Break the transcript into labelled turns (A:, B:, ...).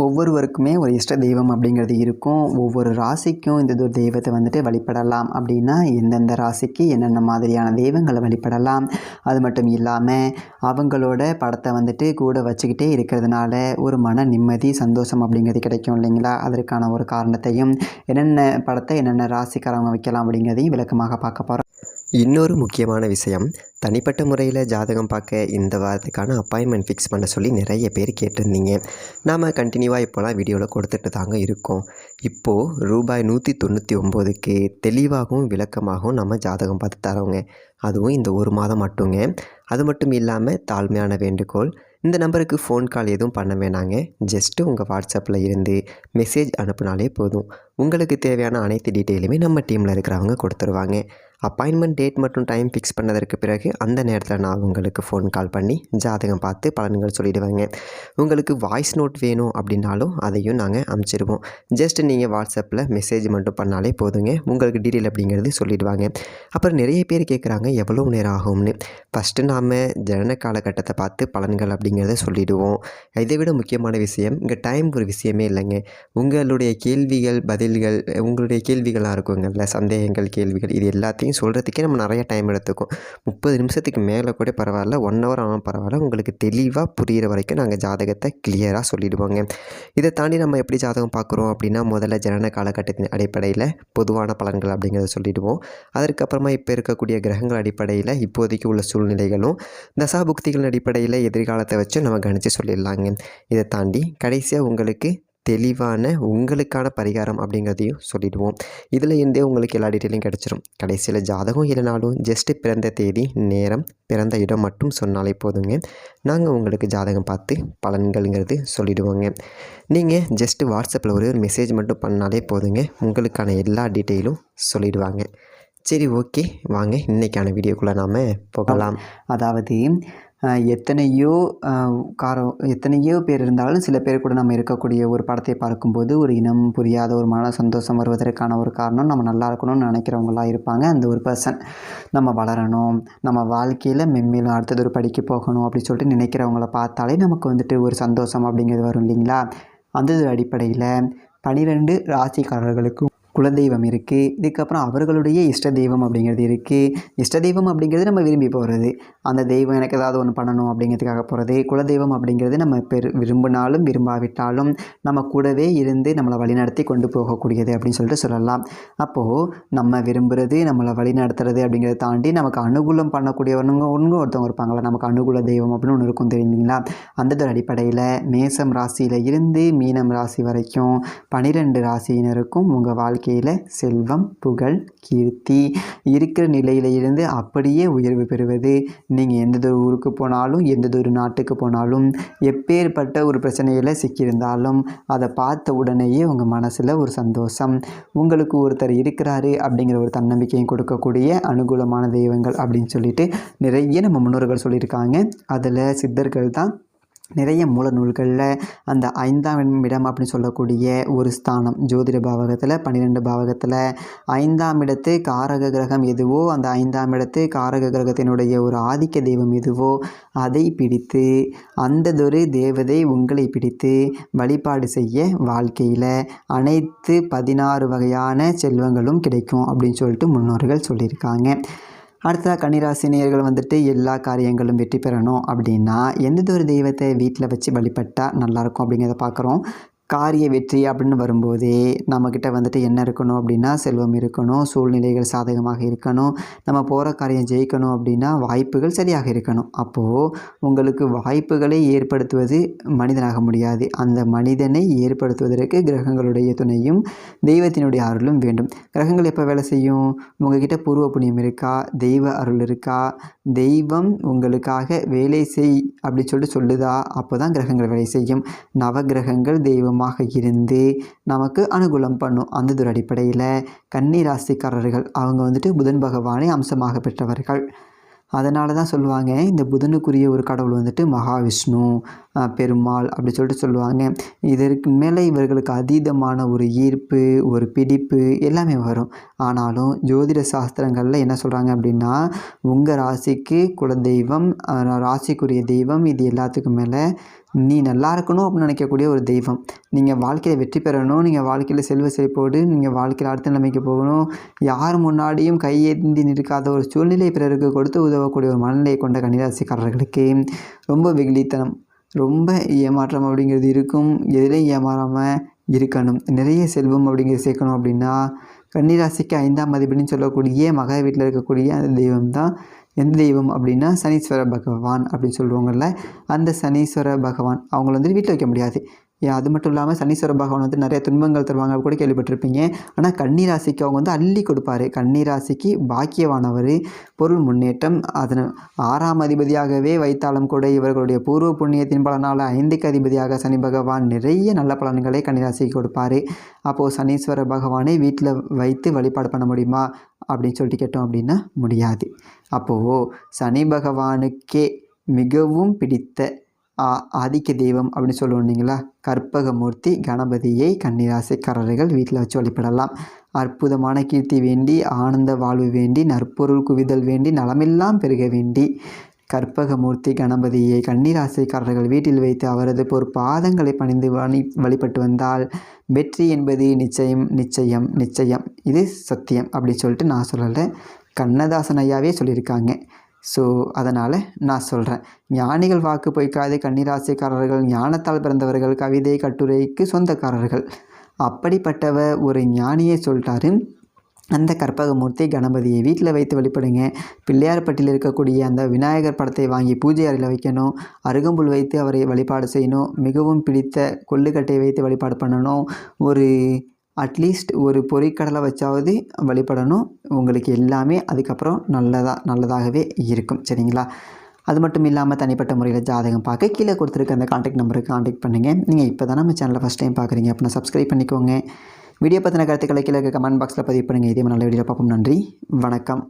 A: ஒவ்வொருவருக்குமே ஒரு இஷ்ட தெய்வம் அப்படிங்கிறது இருக்கும். ஒவ்வொரு ராசிக்கும் இந்த ஒரு தெய்வத்தை வந்துட்டு வழிபடலாம். அப்படின்னா எந்தெந்த ராசிக்கு என்னென்ன மாதிரியான தெய்வங்களை வழிபடலாம். அது மட்டும் இல்லாமல் அவங்களோட படத்தை வந்துட்டு கூட வச்சுக்கிட்டே இருக்கிறதுனால ஒரு மன நிம்மதி, சந்தோஷம் அப்படிங்கிறது கிடைக்கும் இல்லைங்களா? அதற்கான ஒரு காரணத்தையும், என்னென்ன படத்தை என்னென்ன ராசிக்காரங்க வைக்கலாம் அப்படிங்கிறதையும் விளக்கமாக பார்க்க போகிறோம்.
B: இன்னொரு முக்கியமான விஷயம், தனிப்பட்ட முறையில் ஜாதகம் பார்க்க இந்த வாரத்துக்கான அப்பாயின்மெண்ட் ஃபிக்ஸ் பண்ண சொல்லி நிறைய பேர் கேட்டிருந்தீங்க. நாம் கண்டினியூவாக இப்போலாம் வீடியோவில் கொடுத்துட்டு தாங்க இருக்கோம். இப்போது ரூபாய் 199க்கு தெளிவாகவும் விளக்கமாகவும் நம்ம ஜாதகம் பார்த்து தரோங்க. அதுவும் இந்த ஒரு மாதம் மட்டுங்க. அது மட்டும் இல்லாமல் தாழ்மையான வேண்டுகோள், இந்த நம்பருக்கு ஃபோன் கால் எதுவும் பண்ண வேணாங்க. ஜஸ்ட்டு உங்கள் வாட்ஸ்அப்பில் இருந்து மெசேஜ் அனுப்புனாலே போதும். உங்களுக்கு தேவையான அனைத்து டீட்டெயிலுமே நம்ம டீமில் இருக்கிறவங்க கொடுத்துருவாங்க. அப்பாயின்மெண்ட் டேட் மற்றும் டைம் ஃபிக்ஸ் பண்ணதற்கு பிறகு அந்த நேரத்தில் நான் உங்களுக்கு ஃபோன் கால் பண்ணி ஜாதகம் பார்த்து பலன்கள் சொல்லிவிடுவேங்க. உங்களுக்கு வாய்ஸ் நோட் வேணும் அப்படின்னாலும் அதையும் நாங்கள் அனுப்பிச்சிடுவோம். ஜஸ்ட் நீங்கள் வாட்ஸ்அப்பில் மெசேஜ் மட்டும் பண்ணாலே போதுங்க. உங்களுக்கு டீட்டெயில் அப்படிங்கிறது சொல்லிவிடுவாங்க. அப்புறம் நிறைய பேர் கேட்குறாங்க எவ்வளோ நேரம் ஆகும்னு. ஃபஸ்ட்டு நாம் ஜனன காலகட்டத்தை பார்த்து பலன்கள் அப்படிங்கிறத சொல்லிவிடுவோம். இதை விட முக்கியமான விஷயம், இங்கே டைம் ஒரு விஷயமே இல்லைங்க. உங்களுடைய கேள்விகள், பதில்கள், உங்களுடைய கேள்விகளாக இருக்குங்கள்ல, சந்தேகங்கள், கேள்விகள், இது எல்லாத்தையும் சொல்கிறதுக்கே நம்ம நிறைய டைம் எடுத்துக்கும். 30 நிமிஷத்துக்கு மேலே கூட பரவாயில்ல, 1 ஹவர் ஆனாலும் பரவாயில்ல. உங்களுக்கு தெளிவாக புரிகிற வரைக்கும் நாங்கள் ஜாதகத்தை கிளியராக சொல்லிவிடுவோங்க. இதை தாண்டி நம்ம எப்படி ஜாதகம் பார்க்குறோம் அப்படின்னா, முதல்ல ஜனன காலகட்டத்தின் அடிப்படையில் பொதுவான பலன்கள் அப்படிங்கிறத சொல்லிவிடுவோம். அதற்கப்புறமா இப்போ இருக்கக்கூடிய கிரகங்கள் அடிப்படையில் இப்போதைக்கு உள்ள சூழ்நிலைகளும், தசாபுக்திகளின் அடிப்படையில் எதிர்காலத்தை வச்சு நம்ம கணித்து சொல்லிடலாங்க. இதை தாண்டி கடைசியாக உங்களுக்கு தெளிவான உங்களுக்கான பரிகாரம் அப்படிங்கிறதையும் சொல்லிவிடுவோம். இதில் இருந்தே உங்களுக்கு எல்லா டீட்டெயிலும் கிடச்சிரும். கடைசியில் ஜாதகம் இல்லைனாலும் ஜஸ்ட்டு பிறந்த தேதி, நேரம், பிறந்த இடம் மட்டும் சொன்னாலே போதுங்க. நாங்கள் உங்களுக்கு ஜாதகம் பார்த்து பலன்கள்ங்கிறது சொல்லிவிடுவோங்க. நீங்கள் ஜஸ்ட்டு வாட்ஸ்அப்பில் ஒரு மெசேஜ் மட்டும் பண்ணாலே போதுங்க. உங்களுக்கான எல்லா டீட்டெயிலும் சொல்லிவிடுவாங்க. சரி, ஓகே, வாங்க இன்றைக்கான வீடியோக்குள்ளே நாம் போகலாம்.
A: அதாவது எத்தனையோ பேர் இருந்தாலும் சில பேர் கூட நம்ம இருக்கக்கூடிய ஒரு படத்தை பார்க்கும்போது ஒரு இனம் புரியாத ஒரு மன சந்தோஷம் வருவதற்கான ஒரு காரணம், நம்ம நல்லா இருக்கணும்னு நினைக்கிறவங்களாம் இருப்பாங்க. அந்த ஒரு பர்சன் நம்ம வளரணும், நம்ம வாழ்க்கையில் மென்மேலும் அடுத்தது ஒரு படிக்க போகணும் அப்படி சொல்லிட்டு நினைக்கிறவங்கள பார்த்தாலே நமக்கு வந்துட்டு ஒரு சந்தோஷம் அப்படிங்கிறது வரும் இல்லைங்களா? அந்த அடிப்படையில் 12 ராசிக்காரர்களுக்கும் குலதெய்வம் இருக்குது. இதுக்கப்புறம் அவர்களுடைய இஷ்ட தெய்வம் அப்படிங்கிறது இருக்குது. இஷ்ட தெய்வம் அப்படிங்கிறது நம்ம விரும்பி போகிறது, அந்த தெய்வம் எனக்கு ஏதாவது ஒன்று பண்ணணும் அப்படிங்கிறதுக்காக போகிறது. குலதெய்வம் அப்படிங்கிறது நம்ம விரும்பினாலும் விரும்பாவிட்டாலும் நம்ம கூடவே இருந்து நம்மளை வழிநடத்தி கொண்டு போகக்கூடியது அப்படின்னு சொல்லிட்டு சொல்லலாம். அப்போது நம்ம விரும்புகிறது, நம்மளை வழிநடத்துறது அப்படிங்கிறத தாண்டி நமக்கு அனுகூலம் பண்ணக்கூடியவனுங்க ஒருத்தவங்க இருப்பாங்களா, நமக்கு அனுகூல தெய்வம் அப்படின்னு ஒன்று இருக்கும் தெரியுங்களா? அந்த அடிப்படையில் மேசம் ராசியில் இருந்து மீனம் ராசி வரைக்கும் 12 ராசியினருக்கும் உங்கள் வாழ்க்கை செல்வம், புகழ், கீர்த்தி இருக்கிற நிலையில இருந்து அப்படியே உயர்வு பெறுவது. நீங்கள் எந்த ஒரு ஊருக்கு போனாலும், எந்த ஒரு நாட்டுக்கு போனாலும், எப்பேற்பட்ட ஒரு பிரச்சனையில் சிக்கியிருந்தாலும் அதை பார்த்த உடனேயே உங்கள் மனசில் ஒரு சந்தோஷம், உங்களுக்கு ஒருத்தர் இருக்கிறாரு அப்படிங்கிற ஒரு தன்னம்பிக்கையும் கொடுக்கக்கூடிய அனுகூலமான தெய்வங்கள் அப்படின்னு சொல்லிட்டு நிறைய நம்ம முன்னோர்கள் சொல்லியிருக்காங்க. அதில் சித்தர்கள் தான் நிறைய மூல நூல்களில் அந்த 5ஆம் இடம் அப்படின்னு சொல்லக்கூடிய ஒரு ஸ்தானம், ஜோதிட பாவகத்தில் 12 பாவகத்தில் 5ஆம் இடத்து காரக கிரகம் எதுவோ, அந்த 5ஆம் இடத்து காரக கிரகத்தினுடைய ஒரு ஆதிக்க தெய்வம் எதுவோ அதை பிடித்து, அந்ததொரு தேவதை உங்களை பிடித்து வழிபாடு செய்ய வாழ்க்கையில் அனைத்து 16 வகையான செல்வங்களும் கிடைக்கும் அப்படின்னு சொல்லிட்டு முன்னோர்கள் சொல்லியிருக்காங்க. அடுத்ததாக கன்னிராசினியர்கள் வந்துட்டு எல்லா காரியங்களும் வெற்றி பெறணும் அப்படின்னா எந்த ஒரு தெய்வத்தை வீட்டில் வச்சு வழிபட்டால் நல்லாயிருக்கும் அப்படிங்கிறத பார்க்குறோம். காரிய வெற்றி அப்படின்னு வரும்போதே நம்மக்கிட்ட வந்துட்டு என்ன இருக்கணும் அப்படின்னா செல்வம் இருக்கணும், சூழ்நிலைகள் சாதகமாக இருக்கணும், நம்ம போகிற காரியம் ஜெயிக்கணும் அப்படின்னா வாய்ப்புகள் சரியாக இருக்கணும். அப்போது உங்களுக்கு வாய்ப்புகளை ஏற்படுத்துவது மனிதனாக முடியாது, அந்த மனிதனை ஏற்படுத்துவதற்கு கிரகங்களுடைய துணையும் தெய்வத்தினுடைய அருளும் வேண்டும். கிரகங்கள் எப்போ வேலை செய்யும்? உங்ககிட்ட பூர்வ புண்ணியம் இருக்கா, தெய்வ அருள் இருக்கா, தெய்வம் உங்களுக்காக வேலை செய் அப்படி சொல்லிட்டு சொல்லுதா, அப்போ தான் கிரகங்கள் வேலை செய்யும். நவகிரகங்கள் தெய்வம் இருந்து நமக்கு அனுகூலம் பண்ணும். அந்த ஒரு அடிப்படையில் கன்னி ராசிக்காரர்கள் அவங்க வந்துட்டு புதன் பகவானை அம்சமாக பெற்றவர்கள். அதனால தான் சொல்லுவாங்க, இந்த புதனுக்குரிய ஒரு கடவுள் வந்துட்டு மகாவிஷ்ணு, பெருமாள் அப்படி சொல்லிட்டு சொல்லுவாங்க. இதற்கு மேலே இவர்களுக்கு அதீதமான ஒரு ஈர்ப்பு, ஒரு பிடிப்பு எல்லாமே வரும். ஆனாலும் ஜோதிட சாஸ்திரங்களில் என்ன சொல்கிறாங்க அப்படின்னா, உங்கள் ராசிக்கு குலதெய்வம், ராசிக்குரிய தெய்வம், இது எல்லாத்துக்கும் மேலே நீ நல்லா இருக்கணும் அப்படின்னு நினைக்கக்கூடிய ஒரு தெய்வம். நீங்கள் வாழ்க்கையில் வெற்றி பெறணும், நீங்கள் வாழ்க்கையில் செல்வ செழிப்போடு நீங்கள் வாழ்க்கையில் அடுத்த நிலைமைக்கு போகணும், யார் முன்னாடியும் கையேந்தி நிற்காத ஒரு சூழ்நிலை பிறருக்கு கொடுத்து உதவக்கூடிய ஒரு மனநிலையை கொண்ட கன்னிராசிக்காரர்களுக்கு ரொம்ப வெகுளித்தனம், ரொம்ப ஏமாற்றம் அப்படிங்கிறது இருக்கும். எதிலையும் ஏமாறாமல் இருக்கணும். நிறைய செல்வம் அப்படிங்கிறது சேர்க்கணும் அப்படின்னா கன்னிராசிக்கு 5ஆம் அதிபதினு சொல்லக்கூடிய மகர வீட்டில் இருக்கக்கூடிய அந்த தெய்வம் தான். எந்த தெய்வம் அப்படின்னா சனீஸ்வர பகவான் அப்படின்னு சொல்லுவாங்கள்ல, அந்த சனீஸ்வர பகவான் அவங்கள வந்து வீட்டில் வைக்க முடியாது. அது மட்டும் இல்லாமல் சனீஸ்வர பகவான் வந்து நிறைய துன்பங்கள் தருவாங்க கூட கேள்விப்பட்டிருப்பீங்க. ஆனால் கன்னிராசிக்கு அவங்க வந்து அள்ளி கொடுப்பார். கன்னிராசிக்கு பாக்கியவானவர், பொருள் முன்னேற்றம். அதன் 6ஆம் அதிபதியாகவே வைத்தாலும் கூட இவர்களுடைய பூர்வ புண்ணியத்தின் பலனால் 5க்கு அதிபதியாக சனி பகவான் நிறைய நல்ல பலன்களை கன்னிராசிக்கு கொடுப்பார். அப்போது சனீஸ்வர பகவானை வீட்டில் வைத்து வழிபாடு பண்ண முடியுமா அப்படின்னு சொல்லிட்டு கேட்டோம் அப்படின்னா முடியாது. அப்போது சனி பகவானுக்கே மிகவும் பிடித்த ஆதிக்க தெய்வம் அப்படின்னு சொல்லுவோம் இல்லைங்களா, கற்பகமூர்த்தி கணபதியை கன்னிராசிக்காரர்கள் வீட்டில் வச்சு வழிபடலாம். அற்புதமான கீர்த்தி வேண்டி, ஆனந்த வாழ்வு வேண்டி, நற்பொருள் குவிதல் வேண்டி, நலமெல்லாம் பெருக வேண்டி கற்பகமூர்த்தி கணபதியை கன்னிராசிக்காரர்கள் வீட்டில் வைத்து அவரது பாதங்களை பணிந்து வழிபட்டு வந்தால் வெற்றி என்பது நிச்சயம் நிச்சயம் நிச்சயம். இது சத்தியம் அப்படி சொல்லிட்டு நான் சொல்லலை, கண்ணதாசன் ஐயாவே சொல்லியிருக்காங்க. ஸோ அதனால் நான் சொல்கிறேன், ஞானிகள் வாக்கு பொய்க்காது. கன்னிராசிக்காரர்கள் ஞானத்தால் பிறந்தவர்கள், கவிதை கட்டுரைக்கு சொந்தக்காரர்கள். அப்படிப்பட்டவ ஒரு ஞானியை சொல்லிட்டாரு. அந்த கற்பகமூர்த்தி கணபதியை வீட்டில் வைத்து வழிபடுங்க. பிள்ளையார்பட்டியில் இருக்கக்கூடிய அந்த விநாயகர் படத்தை வாங்கி பூஜை அறையில் வைக்கணும். அருகம்புல் வைத்து அவரை வழிபாடு செய்யணும். மிகவும் பிடித்த கொள்ளுக்கட்டை வைத்து வழிபாடு பண்ணணும். ஒரு அட்லீஸ்ட் ஒரு பொரிக்கடலை வச்சாவது வழிபடணும். உங்களுக்கு எல்லாமே அதுக்கப்புறம் நல்லதாகவே இருக்கும். சரிங்களா? அது மட்டும் இல்லாமல் தனிப்பட்ட முறையில் ஜாதகம் பார்க்க கீழே கொடுத்துருக்க அந்த கான்டாக்ட் நம்பருக்கு கான்டாக்ட் பண்ணுங்கள். நீங்கள் இப்போ தான் நம்ம சேனலை ஃபஸ்ட் டைம் பார்க்குறீங்க அப்படின்னா சப்ஸ்கிரைப் பண்ணிக்கோங்க. வீடியோ பற்றின கருத்துக்களை கீழே கமெண்ட் பாக்ஸில் பதிவு பண்ணுங்கள். இதே நல்ல வீடியோ பார்ப்போம். நன்றி, வணக்கம்.